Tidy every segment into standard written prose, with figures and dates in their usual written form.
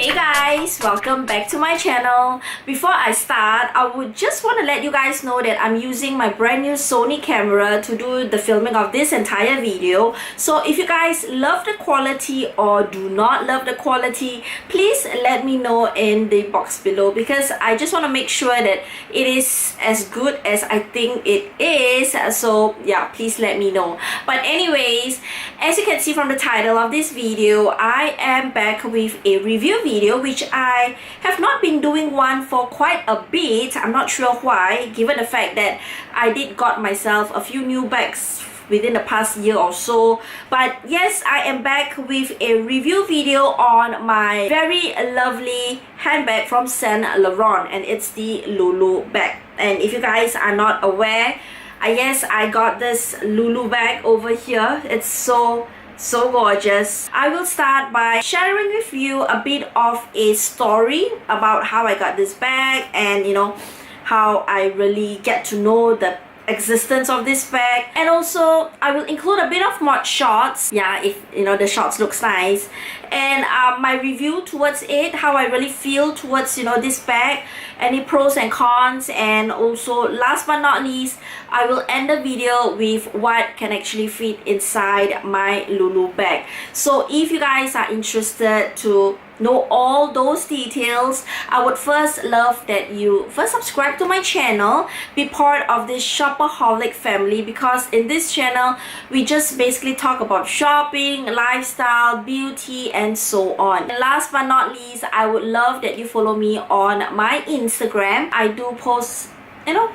Hey guys, welcome back to my channel. Before I start, I would just want to let you guys know that I'm using my brand new Sony camera to do the filming of this entire video. So if you guys love the quality or do not love the quality, please let me know in the box below, because I just want to make sure that it is as good as I think it is. So yeah, please let me know. But anyways, as you can see from the title of this video, I am back with a review video, which I have not been doing one for quite a bit. I'm not sure why, given the fact that I did got myself a few new bags within the past year or so. But yes, I am back with a review video on my very lovely handbag from Saint Laurent, and it's the LouLou bag. And if you guys are not aware, I got this LouLou bag over here. It's so gorgeous. I will start by sharing with you a bit of a story about how I got this bag, and how I really get to know the existence of this bag. And also I will include a bit of mod shots, if the shots looks nice, and my review towards it, how I really feel towards this bag, any pros and cons, and also last but not least, I will end the video with what can actually fit inside my LouLou bag. So if you guys are interested to know all those details, I would first love that you first subscribe to my channel, be part of this Shopaholic family, because in this channel we just basically talk about shopping, lifestyle, beauty, and so on. And last but not least, I would love that you follow me on my Instagram. I do post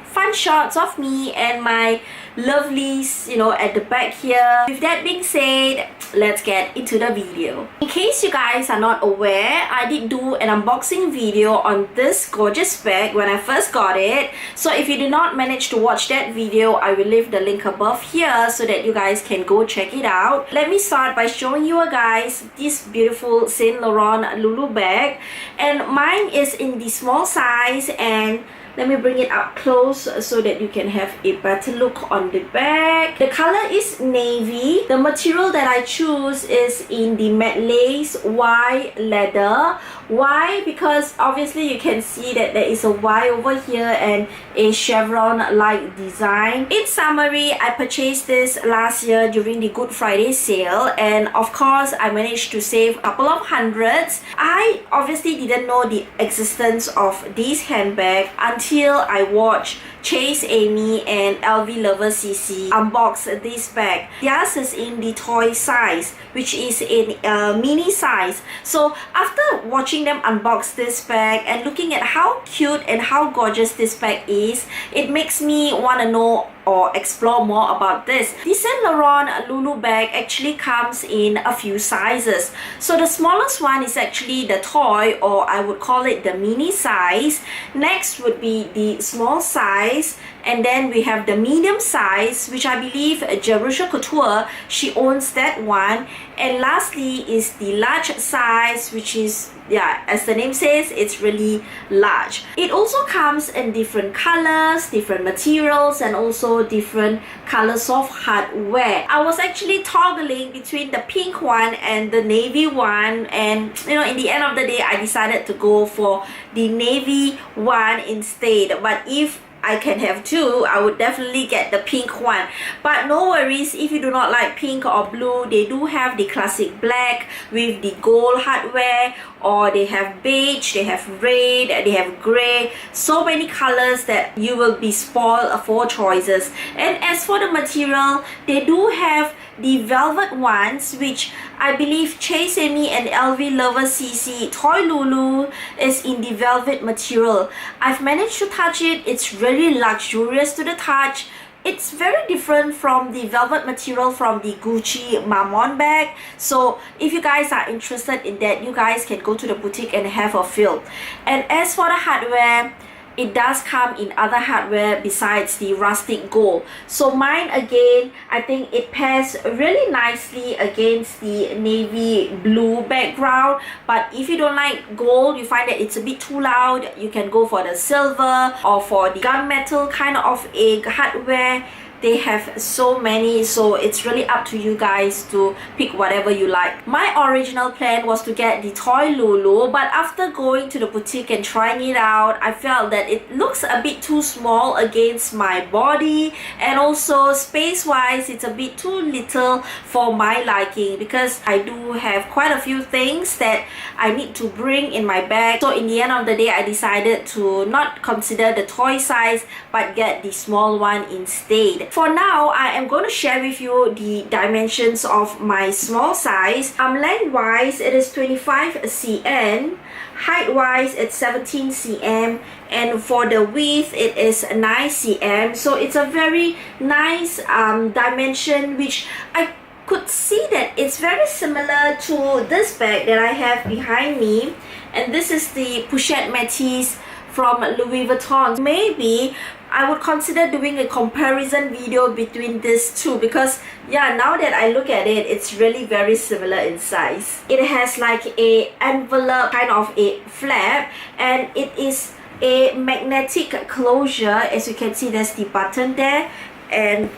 fun shots of me and my lovelies at the back here. With that being said, let's get into the video. In case you guys are not aware, I did do an unboxing video on this gorgeous bag when I first got it. So if you did not manage to watch that video, I will leave the link above here so that you guys can go check it out. Let me start by showing you guys this beautiful Saint Laurent LouLou bag, and mine is in the small size. And let me bring it up close so that you can have a better look on the bag. The color is navy. The material that I choose is in the matte lace Y leather. Why? Because obviously you can see that there is a Y over here and a chevron-like design. In summary, I purchased this last year during the Good Friday sale, and of course I managed to save a couple of hundreds. I obviously didn't know the existence of this handbag until I watched Chase Amy and LV Lover CC unbox this bag. Theirs is in the toy size, which is in a mini size. So after watching them unbox this bag and looking at how cute and how gorgeous this bag is, it makes me want to know or explore more about this. The Saint Laurent LouLou bag actually comes in a few sizes. So the smallest one is actually the toy, or I would call it the mini size. Next would be the small size, and then we have the medium size, which I believe Jerusha Couture, she owns that one. And lastly is the large size, which is, as the name says, it's really large. It also comes in different colors, different materials, and also different colors of hardware. I was actually toggling between the pink one and the navy one, and in the end of the day I decided to go for the navy one instead. But if I can have two, I would definitely get the pink one. But no worries, if you do not like pink or blue, they do have the classic black with the gold hardware, or they have beige, they have red, they have gray. So many colors that you will be spoiled for choices. And as for the material, they do have the velvet ones, which I believe Chase Amy and LV Lover CC Toy LouLou is in the velvet material. I've managed to touch it. It's really luxurious to the touch. It's very different from the velvet material from the Gucci Mammon bag. So if you guys are interested in that, you guys can go to the boutique and have a feel. And as for the hardware, it does come in other hardware besides the rustic gold. So mine, again, I think it pairs really nicely against the navy blue background. But if you don't like gold, you find that it's a bit too loud, you can go for the silver or for the gunmetal kind of a hardware. They have so many, so it's really up to you guys to pick whatever you like. My original plan was to get the toy LouLou, but after going to the boutique and trying it out, I felt that it looks a bit too small against my body, and also space wise it's a bit too little for my liking, because I do have quite a few things that I need to bring in my bag. So in the end of the day, I decided to not consider the toy size but get the small one instead. For now, I am going to share with you the dimensions of my small size. Length-wise, it is 25 cm. Height-wise, it's 17 cm. And for the width, it is 9 cm. So it's a very nice dimension, which I could see that it's very similar to this bag that I have behind me. And this is the Pochette Métis from Louis Vuitton. Maybe I would consider doing a comparison video between these two, because yeah, now that I look at it, it's really very similar in size. It has like a envelope kind of a flap, and it is a magnetic closure. As you can see, there's the button there, and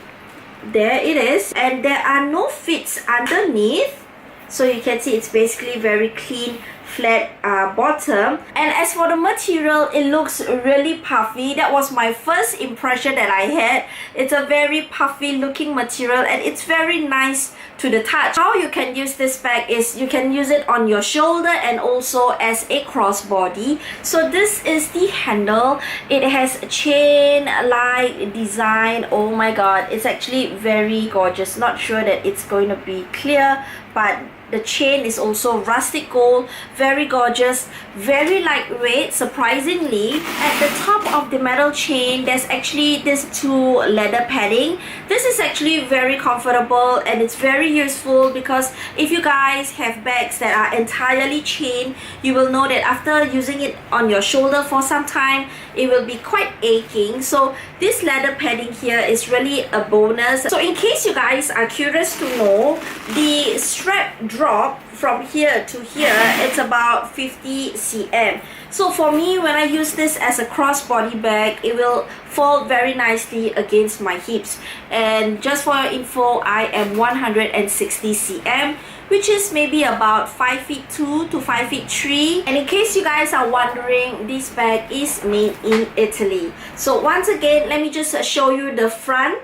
there it is, and there are no fits underneath. So you can see it's basically very clean, flat bottom. And as for the material, it looks really puffy. That was my first impression that I had. It's a very puffy looking material, and it's very nice to the touch. How you can use this bag is you can use it on your shoulder and also as a crossbody. So this is the handle. It has a chain-like design. Oh my god, it's actually very gorgeous. Not sure that it's going to be clear, but the chain is also rustic gold, very gorgeous, very lightweight. Surprisingly, at the top of the metal chain, there's actually this two leather padding. This is actually very comfortable, and it's very useful, because if you guys have bags that are entirely chained, you will know that after using it on your shoulder for some time, it will be quite aching. So this leather padding here is really a bonus. So in case you guys are curious to know, the strap drop from here to here, it's about 50 cm. So for me, when I use this as a crossbody bag, it will fold very nicely against my hips. And just for your info, I am 160 cm, which is maybe about 5'2" to 5'3". And in case you guys are wondering, this bag is made in Italy. So once again, let me just show you the front.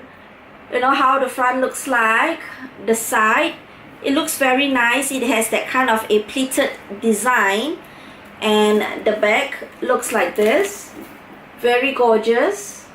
You know how the front looks like, the side. It looks very nice. It has that kind of a pleated design, and the back looks like this, very gorgeous.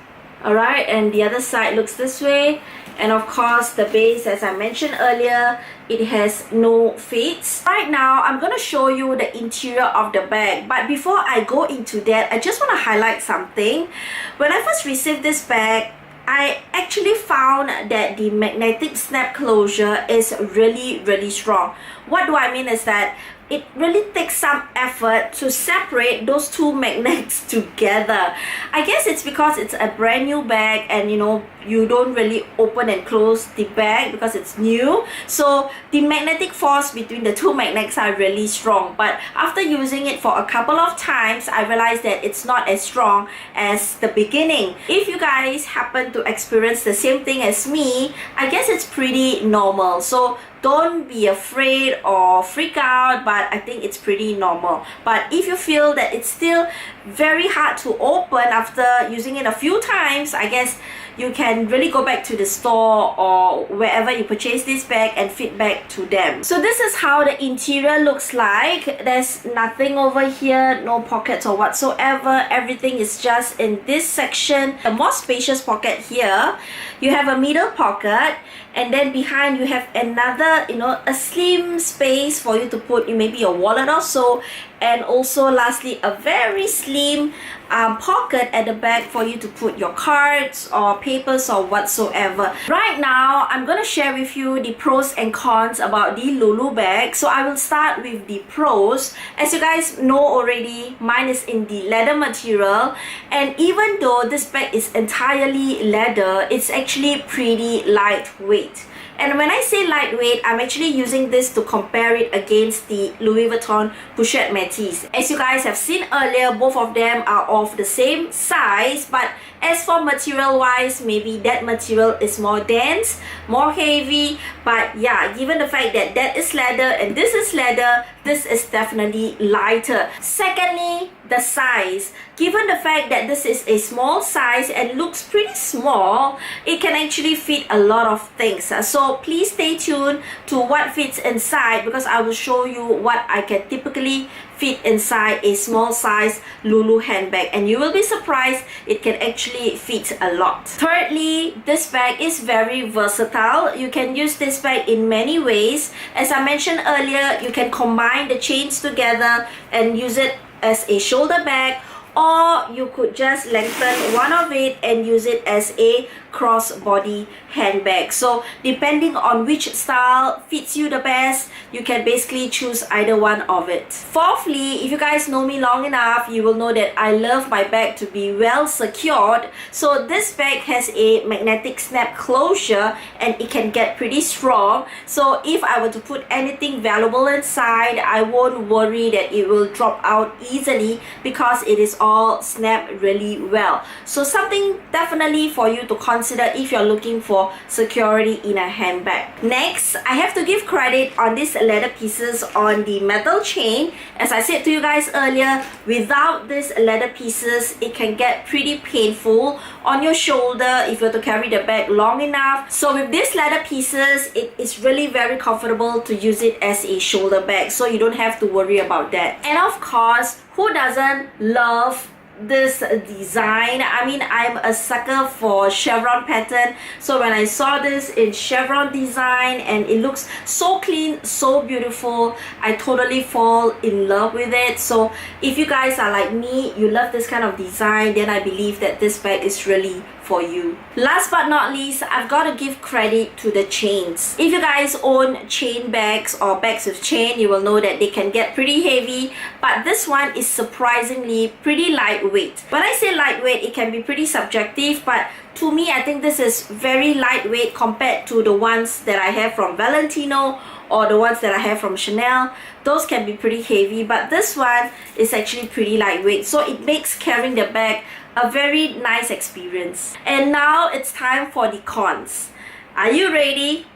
Alright, and the other side looks this way. And of course, the base, as I mentioned earlier, it has no fits. Right now, I'm going to show you the interior of the bag. But before I go into that, I just want to highlight something. When I first received this bag, I actually found that the magnetic snap closure is really strong. What do I mean is that it really takes some effort to separate those two magnets together. I guess it's because it's a brand new bag, and you know, you don't really open and close the bag because it's new. So the magnetic force between the two magnets are really strong. But after using it for a couple of times, I realized that it's not as strong as the beginning. If you guys happen to experience the same thing as me, I guess it's pretty normal. So don't be afraid or freak out, but I think it's pretty normal. But if you feel that it's still very hard to open after using it a few times, I guess you can really go back to the store or wherever you purchase this bag and feedback to them. So this is how the interior looks like. There's nothing over here, no pockets or whatsoever. Everything is just in this section. A more spacious pocket here. You have a middle pocket, and then behind you have another, you know, a slim space for you to put in maybe a wallet or so. And also lastly, a very slim pocket at the back for you to put your cards or papers or whatsoever. Right now, I'm going to share with you the pros and cons about the LouLou bag. So I will start with the pros. As you guys know already, mine is in the leather material, and even though this bag is entirely leather, it's actually pretty lightweight. And when I say lightweight, I'm actually using this to compare it against the Louis Vuitton Pochette Métis. As you guys have seen earlier, both of them are of the same size, but As for material wise, maybe that material is more dense, more heavy, but yeah, given the fact that that is leather and this is leather, this is definitely lighter. Secondly, the size. Given the fact that this is a small size and looks pretty small, it can actually fit a lot of things. So please stay tuned to what fits inside, because I will show you what I can typically fit inside a small size LouLou handbag, and you will be surprised it can actually fit a lot. Thirdly, this bag is very versatile. You can use this bag in many ways. As I mentioned earlier, you can combine the chains together and use it as a shoulder bag, or you could just lengthen one of it and use it as a crossbody handbag. So depending on which style fits you the best, you can basically choose either one of it. Fourthly, if you guys know me long enough, you will know that I love my bag to be well secured. So this bag has a magnetic snap closure and it can get pretty strong. So if I were to put anything valuable inside, I won't worry that it will drop out easily because it is all snapped really well. So something definitely for you to consider if you're looking for security in a handbag. Next, I have to give credit on these leather pieces on the metal chain. As I said to you guys earlier, without these leather pieces, it can get pretty painful on your shoulder if you're to carry the bag long enough. So with these leather pieces, it is really very comfortable to use it as a shoulder bag, so you don't have to worry about that. And of course, who doesn't love this design? I mean, I'm a sucker for chevron pattern, so when I saw this in chevron design and it looks so clean, so beautiful, I totally fall in love with it. So if you guys are like me, you love this kind of design, then I believe that this bag is really for you. Last but not least, I've got to give credit to the chains. If you guys own chain bags or bags with chain, you will know that they can get pretty heavy, but this one is surprisingly pretty lightweight. When I say lightweight, it can be pretty subjective, but to me, I think this is very lightweight compared to the ones that I have from Valentino or the ones that I have from Chanel. Those can be pretty heavy, but this one is actually pretty lightweight, so it makes carrying the bag a very nice experience. And now it's time for the cons. Are you ready?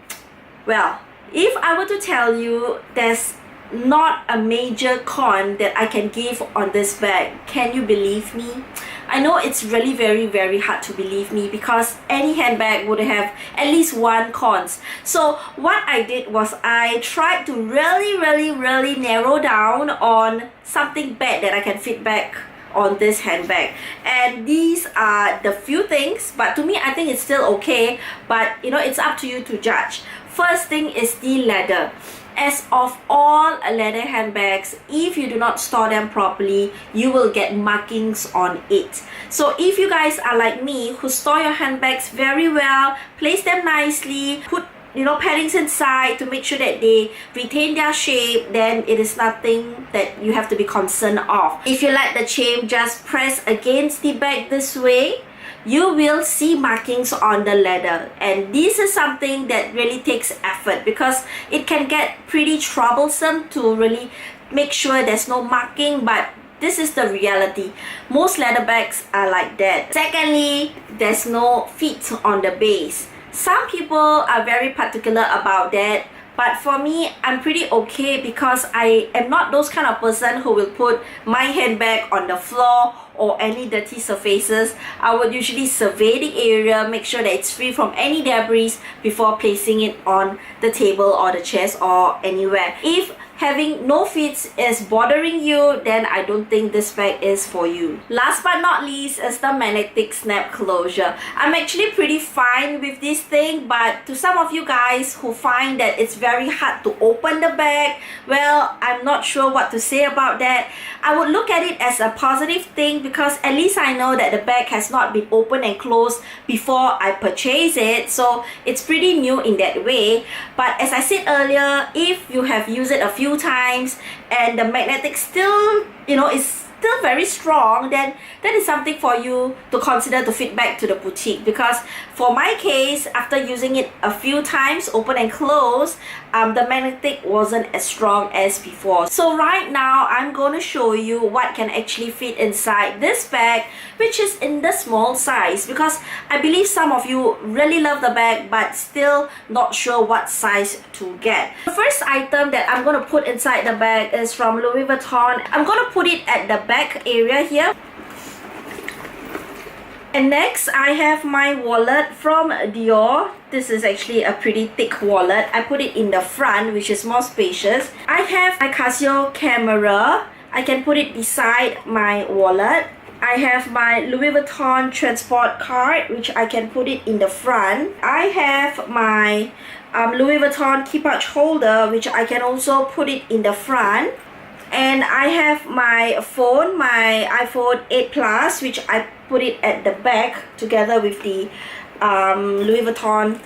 Well, if I were to tell you there's not a major con that I can give on this bag, can you believe me? I know it's really very hard to believe me, because any handbag would have at least one cons. So what I did was I tried to really narrow down on something bad that I can fit back on this handbag, and these are the few things, but to me I think it's still okay, but you know, it's up to you to judge. First thing is the leather. As of all leather handbags, if you do not store them properly, you will get markings on it. So if you guys are like me, who store your handbags very well, place them nicely, put paddings inside to make sure that they retain their shape, then it is nothing that you have to be concerned of. If you let the chain just press against the bag this way, you will see markings on the leather, and this is something that really takes effort, because it can get pretty troublesome to really make sure there's no marking, but this is the reality. Most leather bags are like that. Secondly, there's no feet on the base. Some people are very particular about that, but for me, I'm pretty okay, because I am not those kind of person who will put my handbag on the floor or any dirty surfaces. I would usually survey the area, make sure that it's free from any debris before placing it on the table or the chairs or anywhere. If having no feet is bothering you, then I don't think this bag is for you. Last but not least is the magnetic snap closure. I'm actually pretty fine with this thing, but to some of you guys who find that it's very hard to open the bag, well, I'm not sure what to say about that. I would look at it as a positive thing, because at least I know that the bag has not been opened and closed before I purchase it, so it's pretty new in that way. But as I said earlier, if you have used it a few times and the magnetic still is still very strong, then that is something for you to consider to fit back to the boutique. Because for my case, after using it a few times, open and close, the magnetic wasn't as strong as before. So right now, I'm going to show you what can actually fit inside this bag, which is in the small size, because I believe some of you really love the bag but still not sure what size to get. The first item that I'm going to put inside the bag is from Louis Vuitton. I'm going to put it at the back area here. And next, I have my wallet from Dior. This is actually a pretty thick wallet. I put it in the front, which is more spacious. I have my Casio camera. I can put it beside my wallet. I have my Louis Vuitton transport card, which I can put it in the front. I have my Louis Vuitton key pouch holder, which I can also put it in the front. And I have my phone, my iPhone 8 Plus, which I put it at the back together with the Louis Vuitton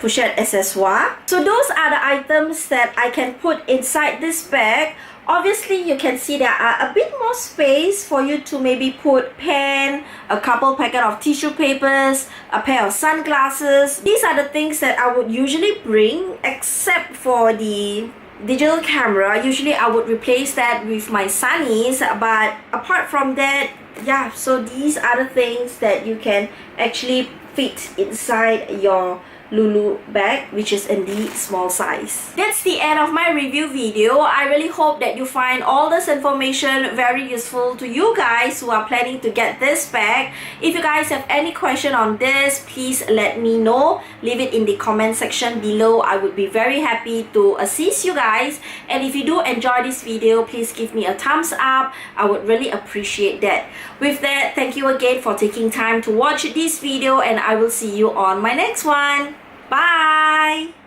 pochette accessoire. So those are the items that I can put inside this bag. Obviously, you can see there are a bit more space for you to maybe put pen, a couple packet of tissue papers, a pair of sunglasses. These are the things that I would usually bring, except for the digital camera. Usually I would replace that with my Sunnies, but apart from that, yeah, so these are the things that you can actually fit inside your LouLou bag, which is in the small size. That's the end of my review video. I really hope that you find all this information very useful to you guys who are planning to get this bag. If you guys have any question on this, please let me know. Leave it in the comment section below. I would be very happy to assist you guys. And if you do enjoy this video, please give me a thumbs up. I would really appreciate that. With that, thank you again for taking time to watch this video, and I will see you on my next one. Bye!